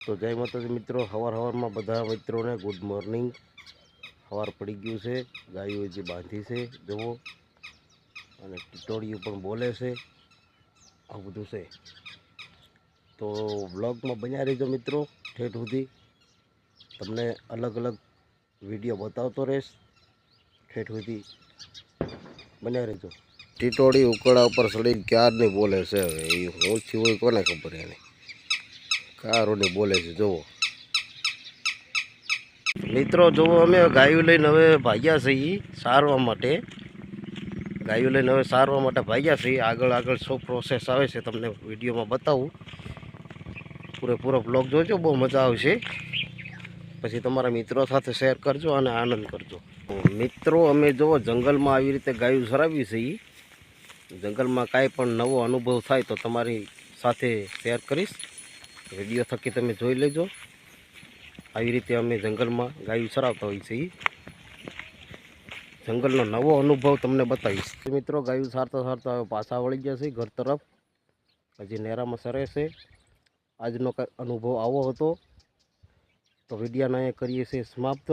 તો જય માતાજી મિત્રો, હવારમાં બધા મિત્રોને ગુડ મોર્નિંગ। સવાર પડી ગયું છે, ગાયો જે બાંધી છે જુઓ, અને ટીટોળિયું પણ બોલે છે, આ બધું છે। તો વ્લોગમાં બન્યા રહેજો મિત્રો, ઠેઠ સુધી તમને અલગ અલગ વિડીયો બતાવતો રહીશ, ઠેઠ સુધી બન્યા રહેજો। ટીટોળી ઉકળા ઉપર ચડીને ક્યારની બોલે છે, હવે એ હું થયું હોય કોને ખબર એને, કારોની બોલે છે જુઓ મિત્રો। જુઓ અમે ગાયું લઈને હવે ભાગ્યા છીએ સારવા માટે, ગાયું લઈને હવે સારવા માટે ભાગ્યા છીએ। આગળ શું પ્રોસેસ આવે છે તમને વિડીયોમાં બતાવું, પૂરેપૂરો બ્લોગ જોજો, બહુ મજા આવશે। પછી તમારા મિત્રો સાથે શેર કરજો અને આનંદ કરજો। મિત્રો અમે જુઓ જંગલમાં આવી રીતે ગાયું ચરાવીએ છીએ, જંગલમાં કાંઈ પણ નવો અનુભવ થાય તો તમારી સાથે શેર કરીશ, વિડીયો થકી તમે જોઈ લેજો। આવી રીતે અમે જંગલમાં ગાયું ચરાવતા હોઈએ છીએ, જંગલનો નવો અનુભવ તમને બતાવીશ। મિત્રો ગાયું સારતા સારતા હવે પાછા વળી ગયા છે ઘર તરફ, હજી નેરામાં સરે છે। આજનો અનુભવ આવો હતો, તો વિડીયોને અહીંયા કરીએ છીએ સમાપ્ત।